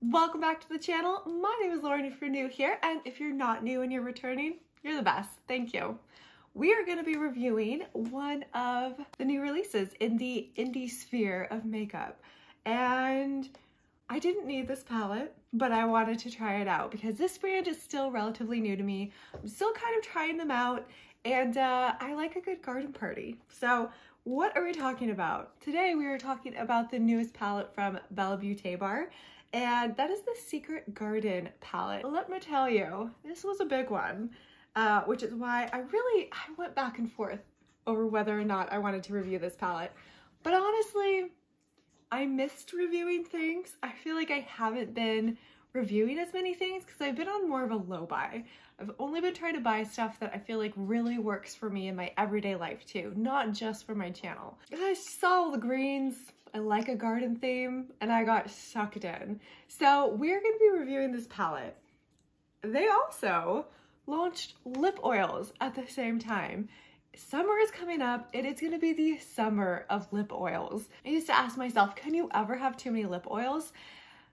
Welcome back to the channel. My name is Lauren if you're new here, and if you're not new and you're returning, you're the best. Thank you. We are going to be reviewing one of the new releases in the indie sphere of makeup. And I didn't need this palette, but I wanted to try it out because this brand is still relatively new to me. I'm still kind of trying them out, and I like a good garden party. So what are we talking about? Today we are talking about the newest palette from Bellabeautebar, and that is the Secret Garden palette. Let me tell you, this was a big one, which is why I went back and forth over whether or not I wanted to review this palette. But honestly, I missed reviewing things. I feel like I haven't been reviewing as many things because I've been on more of a low buy. I've only been trying to buy stuff that I feel like really works for me in my everyday life too, not just for my channel. I saw all the greens, I like a garden theme, and I got sucked in. So we're going to be reviewing this palette. They also launched lip oils at the same time. Summer is coming up. It is going to be the summer of lip oils. I used to ask myself, can you ever have too many lip oils?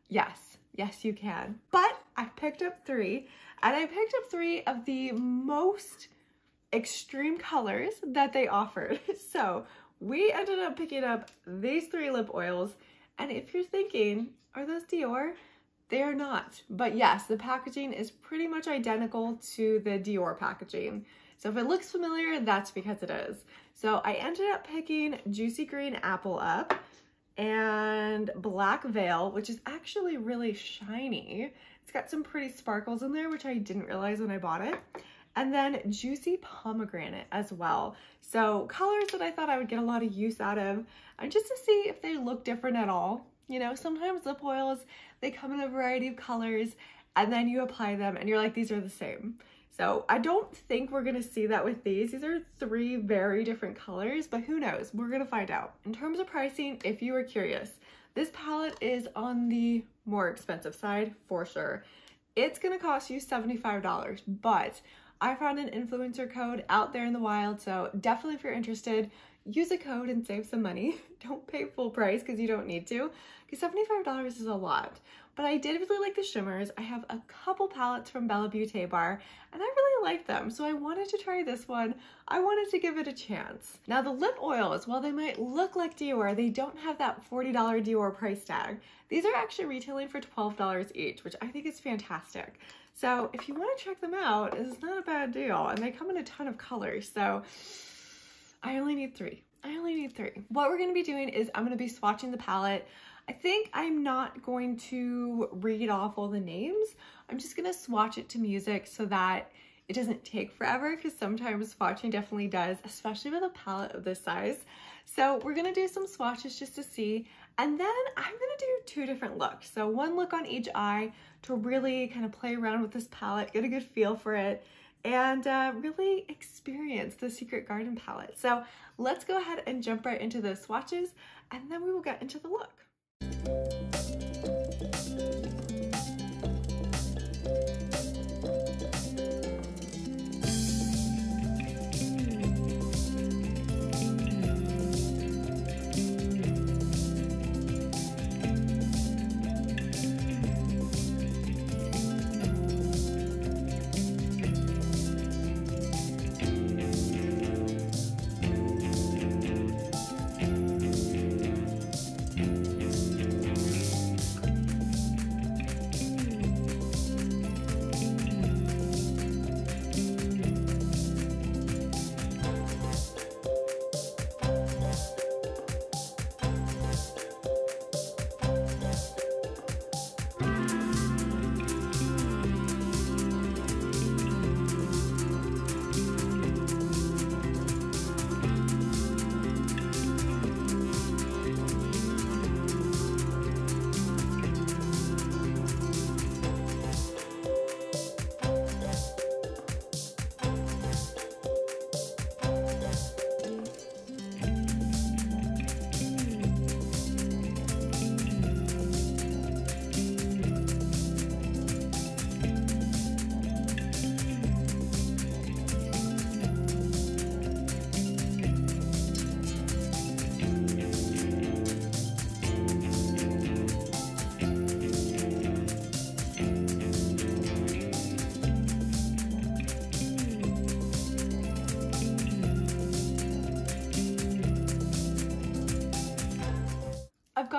Yes. Yes, you can. But I picked up three, and I picked up three of the most extreme colors that they offered. So we ended up picking up these three lip oils, and if you're thinking, are those Dior? They are not. But yes, the packaging is pretty much identical to the Dior packaging. So if it looks familiar, that's because it is. So I ended up picking Juicy Green Apple Up and Black Veil, which is actually really shiny. It's got some pretty sparkles in there, which I didn't realize when I bought it. And then Juicy Pomegranate as well. So colors that I thought I would get a lot of use out of, and just to see if they look different at all. You know, sometimes lip oils, they come in a variety of colors, and then you apply them and you're like, these are the same. So I don't think we're gonna see that with these. These are three very different colors, but who knows? We're gonna find out. In terms of pricing, if you were curious, this palette is on the more expensive side for sure. It's gonna cost you $75, but I found an influencer code out there in the wild, so definitely if you're interested, use a code and save some money. Don't pay full price because you don't need to, because $75 is a lot. But I did really like the shimmers. I have a couple palettes from Bellabeautebar, and I really like them, so I wanted to try this one. I wanted to give it a chance. Now the lip oils, while they might look like Dior, they don't have that $40 Dior price tag. These are actually retailing for $12 each, which I think is fantastic. So if you want to check them out, it's not a bad deal, and they come in a ton of colors, so I only need three. What we're going to be doing is I'm going to be swatching the palette. I think I'm not going to read off all the names. I'm just going to swatch it to music so that it doesn't take forever, because sometimes swatching definitely does, especially with a palette of this size. So we're going to do some swatches just to see, and then I'm going to do two different looks. So one look on each eye to really kind of play around with this palette, get a good feel for it, and really experience the Secret Garden palette. So let's go ahead and jump right into the swatches, and then we will get into the look.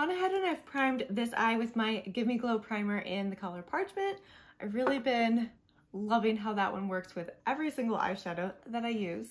gone ahead and I've primed this eye with my Give Me Glow primer in the color Parchment. I've really been loving how that one works with every single eyeshadow that I use.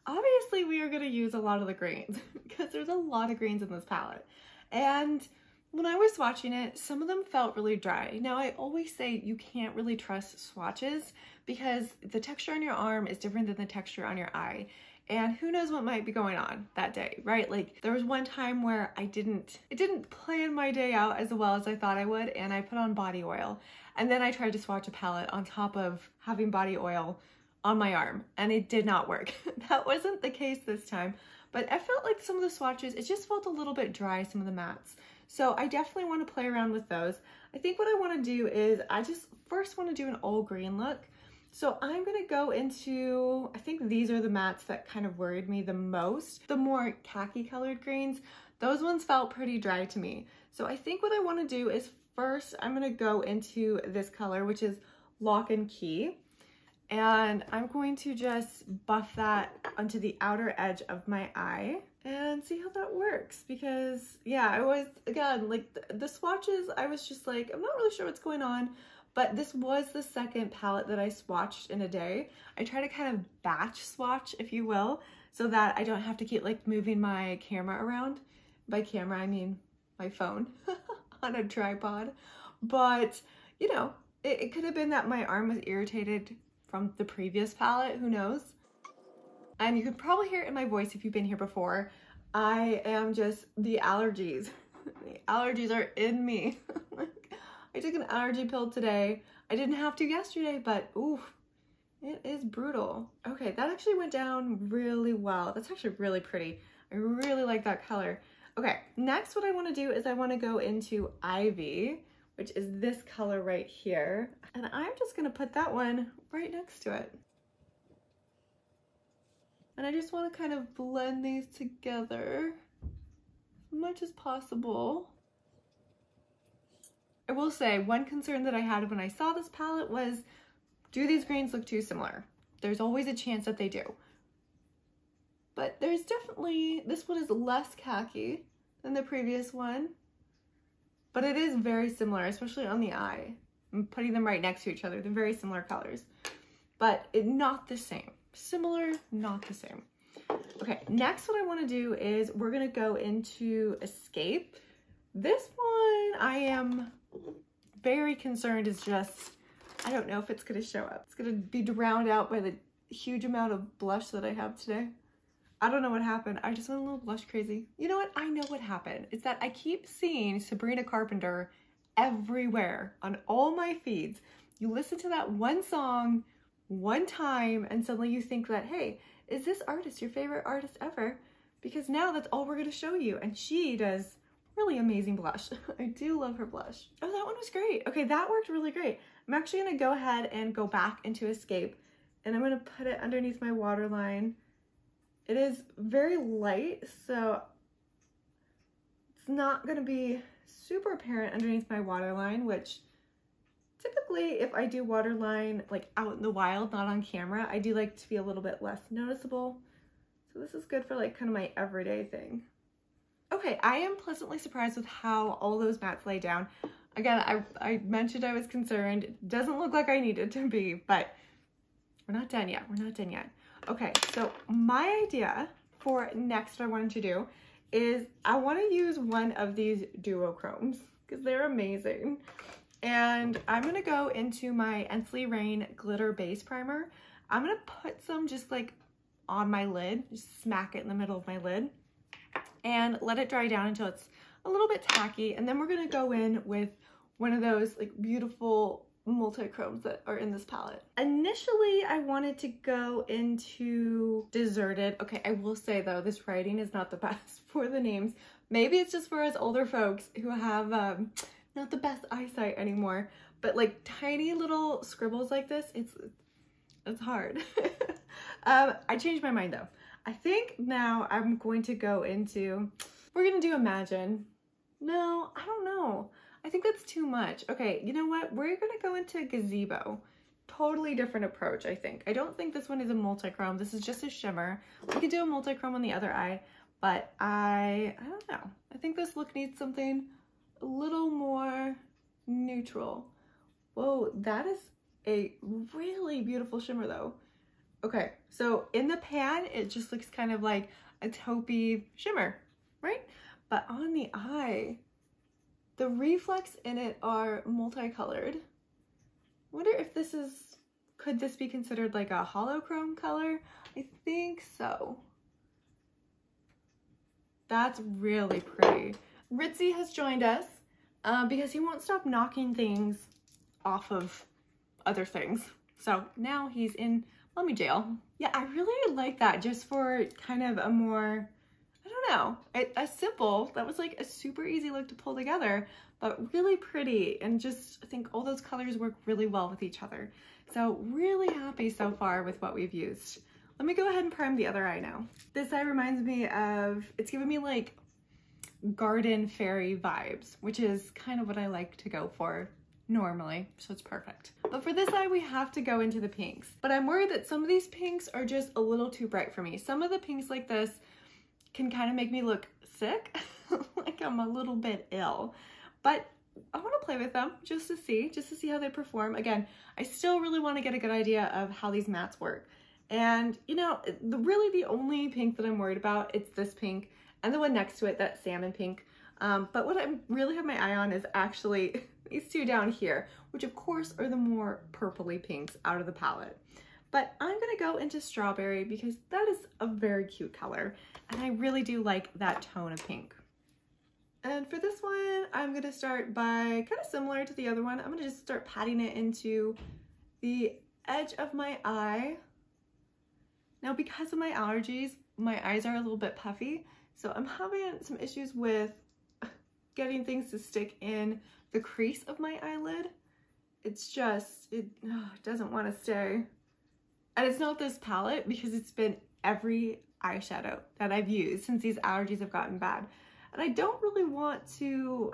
Obviously, we are going to use a lot of the greens because there's a lot of greens in this palette. And when I was swatching it, some of them felt really dry. Now, I always say you can't really trust swatches because the texture on your arm is different than the texture on your eye. And who knows what might be going on that day, right? Like there was one time where it didn't plan my day out as well as I thought I would, and I put on body oil. And then I tried to swatch a palette on top of having body oil on my arm, and it did not work. That wasn't the case this time, but I felt like some of the swatches, it just felt a little bit dry, some of the mattes. So I definitely want to play around with those. I think what I want to do is I just first want to do an all green look. So I'm going to go into, I think these are the mattes that kind of worried me the most. The more khaki colored greens, those ones felt pretty dry to me. So I think what I want to do is first I'm going to go into this color, which is Lock and Key. And I'm going to just buff that onto the outer edge of my eye and see how that works. Because yeah, I was, again, like the swatches, I was just like, I'm not really sure what's going on. But this was the second palette that I swatched in a day. I try to kind of batch swatch, if you will, so that I don't have to keep like moving my camera around. By camera, I mean my phone on a tripod. But, you know, it could have been that my arm was irritated from the previous palette, who knows? And you can probably hear it in my voice if you've been here before. I am just, the allergies. The allergies are in me. I took an allergy pill today. I didn't have to yesterday, but oof, it is brutal. Okay, that actually went down really well. That's actually really pretty. I really like that color. Okay, next what I want to do is I want to go into Ivy, which is this color right here. And I'm just going to put that one right next to it. And I just want to kind of blend these together as much as possible. I will say one concern that I had when I saw this palette was, do these greens look too similar? There's always a chance that they do. But there's definitely, this one is less khaki than the previous one, but it is very similar, especially on the eye. I'm putting them right next to each other. They're very similar colors, but not the same. Similar, not the same. Okay, next what I want to do is we're going to go into Escape. This one I am very concerned is just, I don't know if it's going to show up. It's going to be drowned out by the huge amount of blush that I have today. I don't know what happened. I just went a little blush crazy. You know what? I know what happened. It's that I keep seeing Sabrina Carpenter everywhere on all my feeds. You listen to that one song one time and suddenly you think that, hey, is this artist your favorite artist ever? Because now that's all we're going to show you. And she does really amazing blush. I do love her blush. Oh, that one was great. Okay, that worked really great. I'm actually going to go ahead and go back into Escape and I'm going to put it underneath my waterline. It is very light, so it's not going to be super apparent underneath my waterline, which typically if I do waterline like out in the wild, not on camera, I do like to be a little bit less noticeable. So this is good for like kind of my everyday thing. Okay, I am pleasantly surprised with how all those mattes lay down. Again, I mentioned I was concerned. It doesn't look like I need it to be, but we're not done yet. We're not done yet. Okay, so my idea for next what I wanted to do is I want to use one of these duochromes because they're amazing. And I'm going to go into my Ensley Rain Glitter Base Primer. I'm going to put some just like on my lid, just smack it in the middle of my lid and let it dry down until it's a little bit tacky. And then we're going to go in with one of those like beautiful multi-chromes that are in this palette. Initially, I wanted to go into Deserted. Okay, I will say though, this writing is not the best for the names. Maybe it's just for us older folks who have not the best eyesight anymore, but like tiny little scribbles like this, it's hard. I changed my mind though. I think now I'm going to go into, we're gonna do Imagine. No, I don't know. I think that's too much. Okay, you know what? We're gonna go into Gazebo. Totally different approach, I think. I don't think this one is a multi-chrome. This is just a shimmer. We could do a multi-chrome on the other eye, but I don't know. I think this look needs something a little more neutral. Whoa, that is a really beautiful shimmer though. Okay, so in the pan, it just looks kind of like a taupey shimmer, right? But on the eye, the reflex in it are multicolored. I wonder if this is, could this be considered like a holochrome color? I think so. That's really pretty. Ritzy has joined us because he won't stop knocking things off of other things. So now he's in mommy jail. Yeah, I really like that just for kind of a more, I don't know, a simple, that was like a super easy look to pull together, but really pretty. And just, I think all those colors work really well with each other. So really happy so far with what we've used. Let me go ahead and prime the other eye now. This eye reminds me of, it's giving me like garden fairy vibes, which is kind of what I like to go for normally, so it's perfect. But for this eye, we have to go into the pinks. But I'm worried that some of these pinks are just a little too bright for me. Some of the pinks like this can kind of make me look sick, like I'm a little bit ill. But I want to play with them just to see how they perform. Again, I still really want to get a good idea of how these mattes work. And you know, really the only pink that I'm worried about, it's this pink and the one next to it, that salmon pink. But what I really have my eye on is actually these two down here, which of course are the more purpley pinks out of the palette. But I'm gonna go into strawberry because that is a very cute color and I really do like that tone of pink. And for this one, I'm gonna start by, kind of similar to the other one, I'm gonna just start patting it into the edge of my eye. Now, because of my allergies, my eyes are a little bit puffy, so I'm having some issues with getting things to stick in the crease of my eyelid. It's just, it doesn't want to stay. And it's not this palette because it's been every eyeshadow that I've used since these allergies have gotten bad. And I don't really want to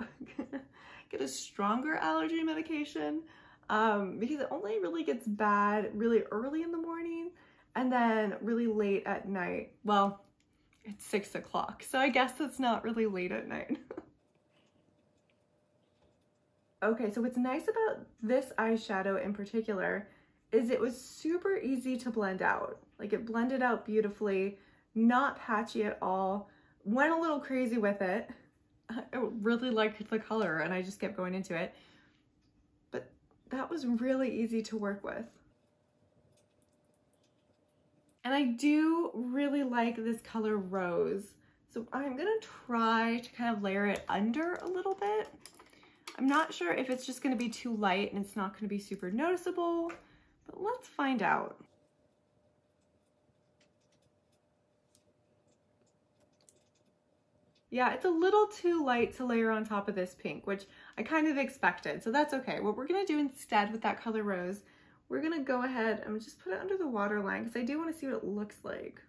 get a stronger allergy medication because it only really gets bad really early in the morning and then really late at night. Well, it's 6 o'clock, so I guess it's not really late at night. Okay, so what's nice about this eyeshadow in particular is it was super easy to blend out. Like it blended out beautifully, not patchy at all. Went a little crazy with it. I really liked the color and I just kept going into it. But that was really easy to work with. And I do really like this color Rose. So I'm gonna try to kind of layer it under a little bit. I'm not sure if it's just gonna be too light and it's not gonna be super noticeable, but let's find out. Yeah, it's a little too light to layer on top of this pink, which I kind of expected, so that's okay. What we're gonna do instead with that color Rose, we're gonna go ahead and just put it under the waterline because I do want to see what it looks like.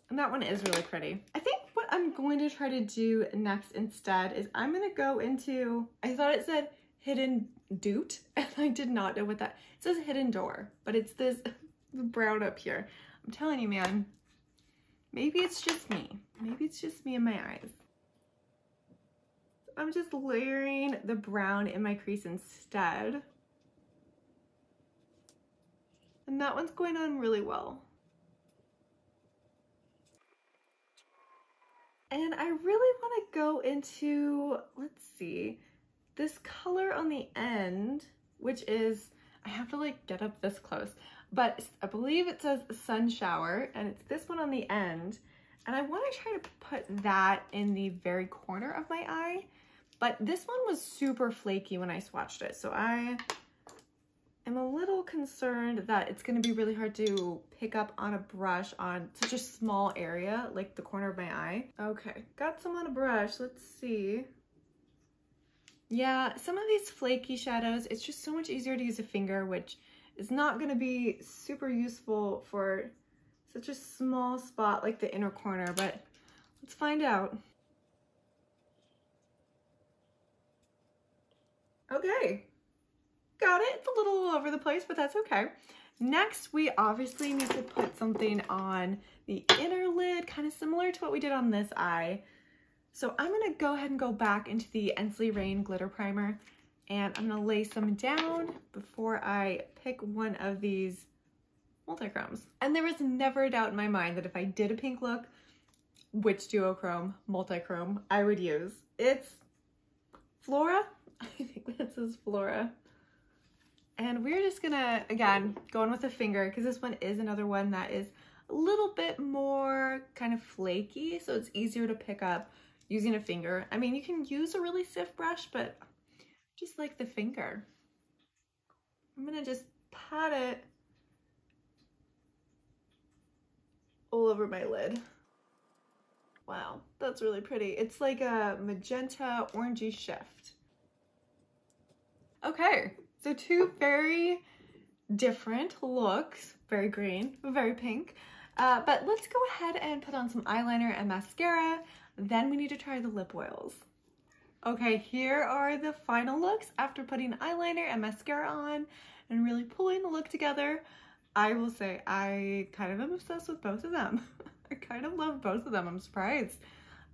And that one is really pretty. I think what I'm going to try to do next instead is I'm gonna go into, I thought it said hidden doot, and I did not know what that, it says hidden door, but it's this brown up here. I'm telling you, man, maybe it's just me. Maybe it's just me and my eyes. I'm just layering the brown in my crease instead. And that one's going on really well. And I really want to go into, let's see, this color on the end, which is, I have to like get up this close, but I believe it says Sun Shower, and it's this one on the end. And I want to try to put that in the very corner of my eye, but this one was super flaky when I swatched it. So I am a little concerned that it's going to be really hard to pick up on a brush on such a small area, like the corner of my eye. Okay, got some on a brush. Let's see. Yeah, some of these flaky shadows, it's just so much easier to use a finger, which is not going to be super useful for such a small spot like the inner corner, but let's find out. Okay, got it. It's a little all over the place, but that's okay. Next, we obviously need to put something on the inner lid, kind of similar to what we did on this eye. So I'm gonna go ahead and go back into the Ensley Rain Glitter Primer, and I'm gonna lay some down before I pick one of these multi-chromes. And there was never a doubt in my mind that if I did a pink look, which duochrome, multi-chrome I would use. It's Flora. I think this is Flora. And we're just gonna, again, go in with a finger, because this one is another one that is a little bit more kind of flaky, so it's easier to pick up using a finger. I mean, you can use a really stiff brush, but just like the finger. I'm gonna just pat it all over my lid. Wow, that's really pretty. It's like a magenta orangey shift. Okay, so two very different looks, very green, very pink. But let's go ahead and put on some eyeliner and mascara. Then we need to try the lip oils. Okay, here are the final looks after putting eyeliner and mascara on and really pulling the look together. I will say I kind of am obsessed with both of them. I kind of love both of them. I'm surprised.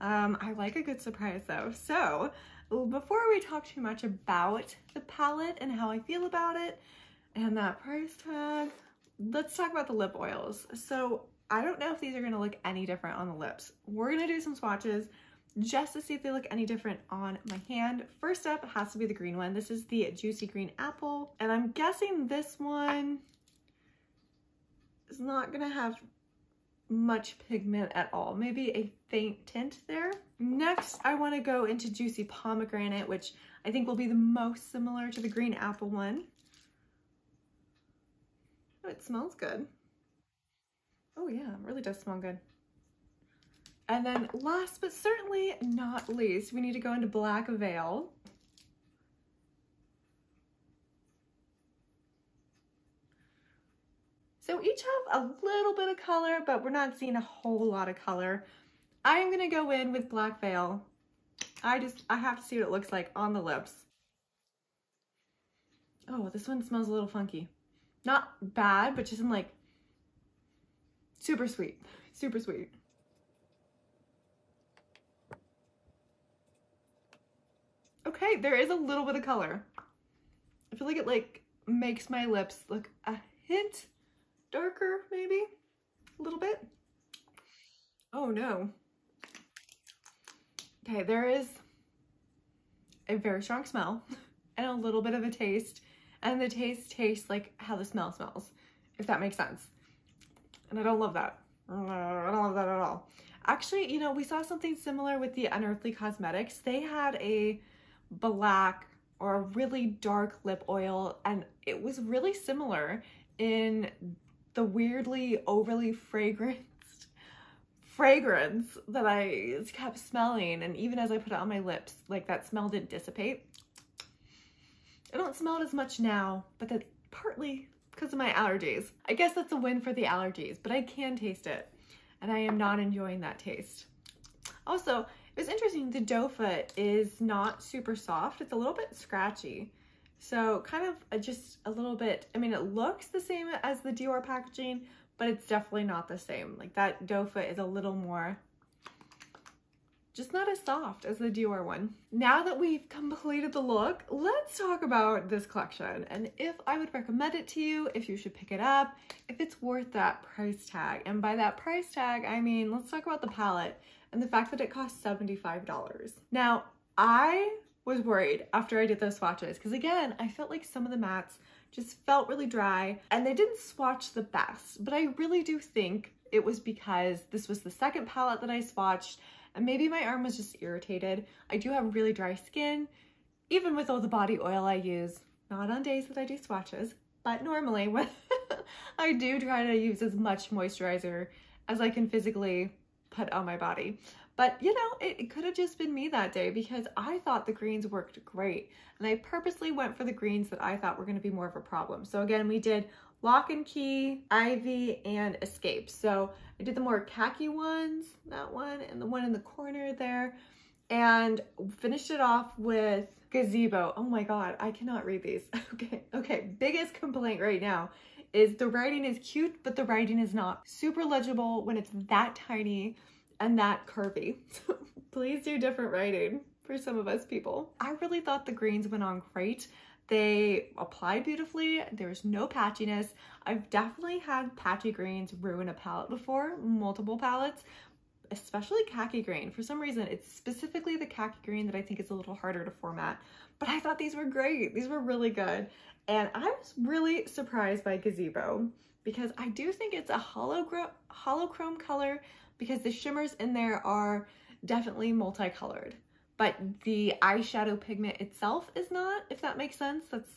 I like a good surprise though. So before we talk too much about the palette and how I feel about it and that price tag, let's talk about the lip oils. So I don't know if these are going to look any different on the lips. We're going to do some swatches just to see if they look any different on my hand. First up has to be the green one. This is the Juicy Green Apple, and I'm guessing this one is not going to have much pigment at all. Maybe a faint tint there. Next, I want to go into Juicy Pomegranate, which I think will be the most similar to the green apple one. Oh, it smells good. Oh yeah, it really does smell good. And then last but certainly not least, we need to go into Black Veil. So each have a little bit of color, but we're not seeing a whole lot of color. I am gonna go in with Black Veil. I have to see what it looks like on the lips. Oh, this one smells a little funky. Not bad, but just in like super sweet, super sweet. Okay, there is a little bit of color. I feel like it like makes my lips look a hint darker, maybe a little bit. Oh no. Okay, there is a very strong smell and a little bit of a taste, and the taste tastes like how the smell smells, if that makes sense. And I don't love that. I don't love that at all. Actually, you know, we saw something similar with the Unearthly Cosmetics. They had a black or a really dark lip oil, and it was really similar in the weirdly overly fragrance that I kept smelling, and even as I put it on my lips, like that smell didn't dissipate. I don't smell it as much now, but that's partly because of my allergies. I guess that's a win for the allergies, but I can taste it, and I am not enjoying that taste. Also, it was interesting, the doe foot is not super soft. It's a little bit scratchy. So kind of just a little bit, I mean, it looks the same as the Dior packaging, but it's definitely not the same. Like that doe foot is a little more, just not as soft as the Dior one. Now that we've completed the look, let's talk about this collection and if I would recommend it to you, if you should pick it up, if it's worth that price tag. And by that price tag, I mean, let's talk about the palette and the fact that it costs $75. Now, I was worried after I did those swatches because again, I felt like some of the mattes just felt really dry and they didn't swatch the best, but I really do think it was because this was the second palette that I swatched and maybe my arm was just irritated. I do have really dry skin, even with all the body oil I use, not on days that I do swatches, but normally when I do try to use as much moisturizer as I can physically put on my body. But you know, it could have just been me that day because I thought the greens worked great. And I purposely went for the greens that I thought were going to be more of a problem. So again, we did Lock and Key, Ivy, and Escape. So I did the more khaki ones, that one, and the one in the corner there. and finished it off with Gazebo. Oh my god, I cannot read these. Okay, biggest complaint right now is the writing is cute, but the writing is not super legible when it's that tiny and that curvy. So please do different writing for some of us people. I really thought the greens went on great. They applied beautifully. There's no patchiness. I've definitely had patchy greens ruin a palette before, multiple palettes, especially khaki green. For some reason, it's specifically the khaki green that I think is a little harder to format, but I thought these were great. These were really good. And I was really surprised by Gazebo because I do think it's a holochrome color because the shimmers in there are definitely multicolored, but the eyeshadow pigment itself is not, if that makes sense. That's,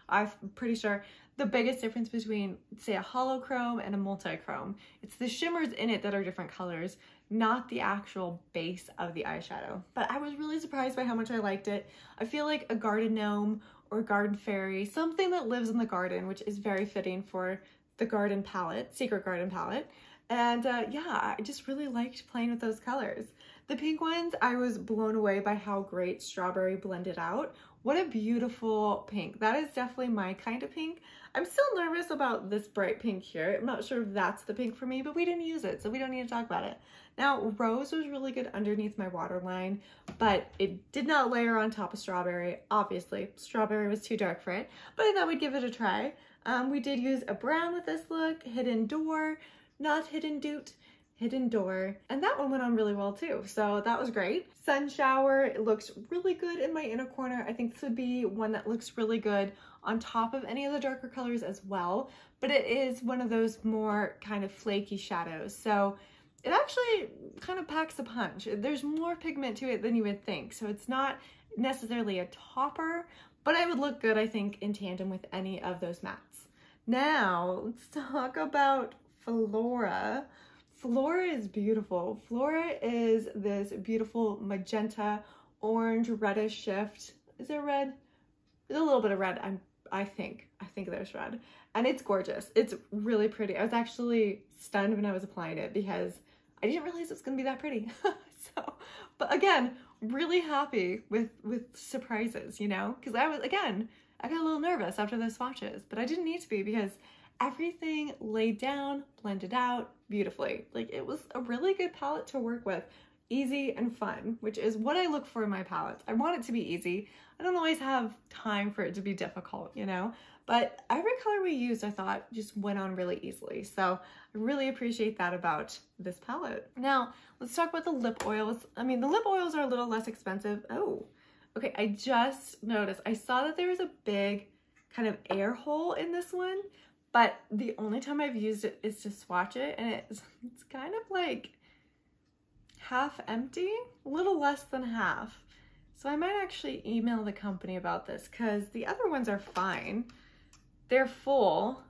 I'm pretty sure the biggest difference between, say, a holochrome and a multichrome. It's the shimmers in it that are different colors, not the actual base of the eyeshadow. But I was really surprised by how much I liked it. I feel like a garden gnome or garden fairy, something that lives in the garden, which is very fitting for the garden palette, secret garden palette. And yeah, I just really liked playing with those colors. The pink ones, I was blown away by how great strawberry blended out. What a beautiful pink. That is definitely my kind of pink. I'm still nervous about this bright pink here. I'm not sure if that's the pink for me, but we didn't use it, so we don't need to talk about it. Now, rose was really good underneath my waterline, but it did not layer on top of strawberry. Obviously, strawberry was too dark for it, but I thought we'd give it a try. We did use a brown with this look, hidden door, not hidden doot, hidden door, and that one went on really well too, so that was great. Sun shower, it looks really good in my inner corner. I think this would be one that looks really good on top of any of the darker colors as well, but it is one of those more kind of flaky shadows, so it actually kind of packs a punch. There's more pigment to it than you would think, so it's not necessarily a topper, but it would look good, I think, in tandem with any of those mattes. Now, let's talk about Flora. Flora is beautiful. Flora is this beautiful magenta, orange, reddish shift. Is there red? There's a little bit of red, I think there's red. And it's gorgeous. It's really pretty. I was actually stunned when I was applying it because I didn't realize it was gonna be that pretty. So, but again, really happy with surprises, you know? Because I got a little nervous after the swatches, but I didn't need to be because everything laid down, blended out beautifully. Like, it was a really good palette to work with. Easy and fun, which is what I look for in my palettes. I want it to be easy. I don't always have time for it to be difficult, you know? But every color we used, I thought, just went on really easily. So I really appreciate that about this palette. Now, let's talk about the lip oils. I mean, the lip oils are a little less expensive. Oh, okay, I just noticed. I saw that there was a big kind of air hole in this one, but the only time I've used it is to swatch it, and it's kind of like half empty, a little less than half. So I might actually email the company about this because the other ones are fine. They're full,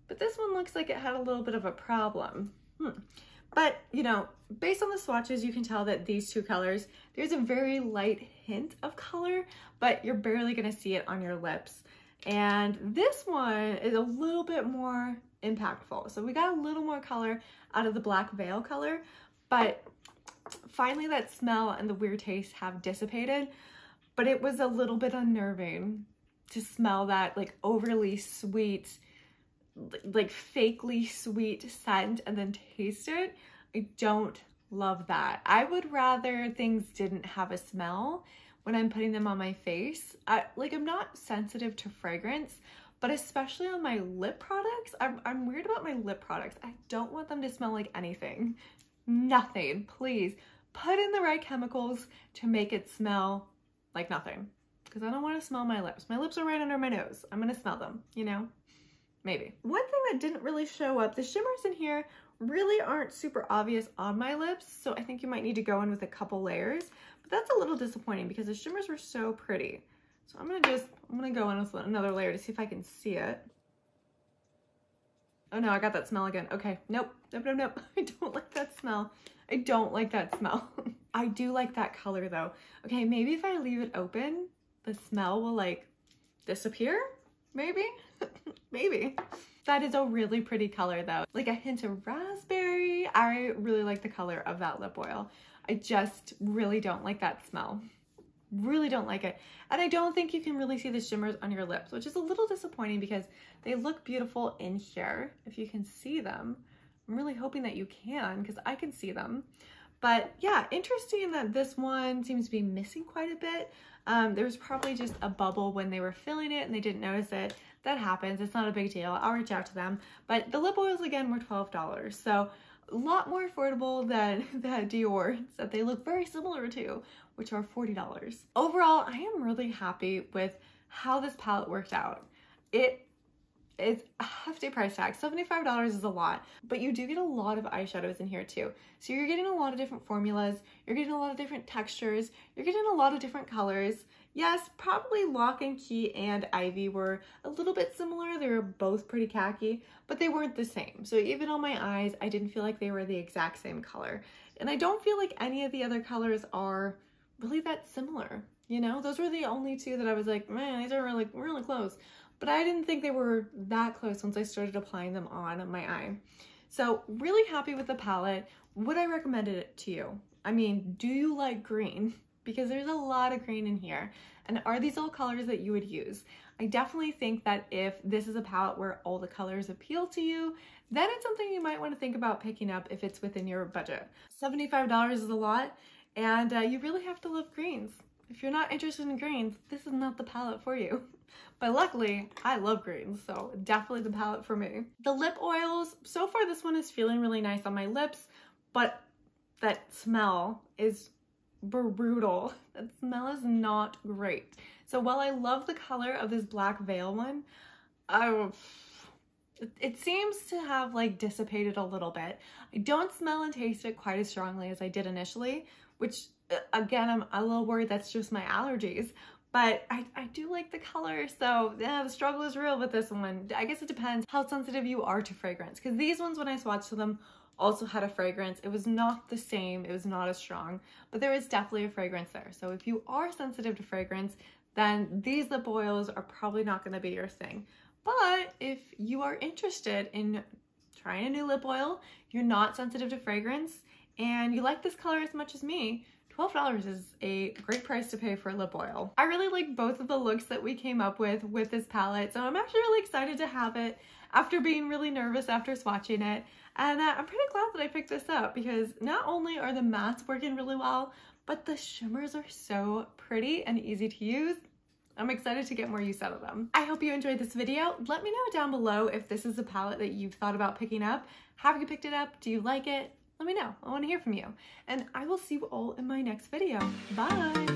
but this one looks like it had a little bit of a problem. But, you know, based on the swatches, you can tell that these two colors, there's a very light hint of color, but you're barely gonna see it on your lips. And this one is a little bit more impactful. So we got a little more color out of the Black Veil color, but finally that smell and the weird taste have dissipated, but it was a little bit unnerving to smell that like overly sweet, like fakely sweet scent and then taste it. I don't love that. I would rather things didn't have a smell when I'm putting them on my face. I'm not sensitive to fragrance, but especially on my lip products, I'm weird about my lip products. I don't want them to smell like anything. Nothing. Please put in the right chemicals to make it smell like nothing, because I don't want to smell my lips. My lips are right under my nose. I'm gonna smell them, you know? Maybe. One thing that didn't really show up, the shimmers in here really aren't super obvious on my lips, so I think you might need to go in with a couple layers, but that's a little disappointing because the shimmers were so pretty. So I'm gonna go in with another layer to see if I can see it. Oh no, I got that smell again. Okay, nope. I don't like that smell. I don't like that smell. I do like that color though. Okay, maybe if I leave it open, the smell will like disappear, maybe? Maybe. That is a really pretty color though. Like a hint of raspberry. I really like the color of that lip oil. I just really don't like that smell. Really don't like it. And I don't think you can really see the shimmers on your lips, which is a little disappointing because they look beautiful in here. If you can see them, I'm really hoping that you can because I can see them. But yeah, interesting that this one seems to be missing quite a bit. There was probably just a bubble when they were filling it and they didn't notice it. That happens. It's not a big deal. I'll reach out to them. But the lip oils, again, were $12. So a lot more affordable than the Dior that they look very similar to, which are $40. Overall, I am really happy with how this palette worked out. It is a hefty price tag. $75 is a lot, but you do get a lot of eyeshadows in here too. So you're getting a lot of different formulas, you're getting a lot of different textures, you're getting a lot of different colors. Yes, probably Lock and Key and Ivy were a little bit similar. They were both pretty khaki, but they weren't the same. So even on my eyes, I didn't feel like they were the exact same color. And I don't feel like any of the other colors are really that similar. You know, those were the only two that I was like, man, these are really close. But I didn't think they were that close once I started applying them on my eye. So really happy with the palette. Would I recommend it to you? I mean, do you like green? Because there's a lot of green in here. And are these all colors that you would use? I definitely think that if this is a palette where all the colors appeal to you, then it's something you might want to think about picking up if it's within your budget. $75 is a lot, and you really have to love greens. If you're not interested in greens, this is not the palette for you. But luckily, I love greens, so definitely the palette for me. The lip oils, so far this one is feeling really nice on my lips, but that smell is brutal. That smell is not great. So while I love the color of this Black Veil one, it seems to have like dissipated a little bit. I don't smell and taste it quite as strongly as I did initially, which again, I'm a little worried that's just my allergies. But I do like the color, so yeah, the struggle is real with this one. I guess it depends how sensitive you are to fragrance, because these ones, when I swatched them, also had a fragrance. It was not the same, it was not as strong, but there is definitely a fragrance there. So if you are sensitive to fragrance, then these lip oils are probably not going to be your thing. But if you are interested in trying a new lip oil, you're not sensitive to fragrance, and you like this color as much as me, $12 is a great price to pay for a lip oil. I really like both of the looks that we came up with this palette, so I'm actually really excited to have it after being really nervous after swatching it. And I'm pretty glad that I picked this up because not only are the mattes working really well, but the shimmers are so pretty and easy to use. I'm excited to get more use out of them. I hope you enjoyed this video. Let me know down below if this is a palette that you've thought about picking up. Have you picked it up? Do you like it? Let me know. I want to hear from you. And I will see you all in my next video. Bye!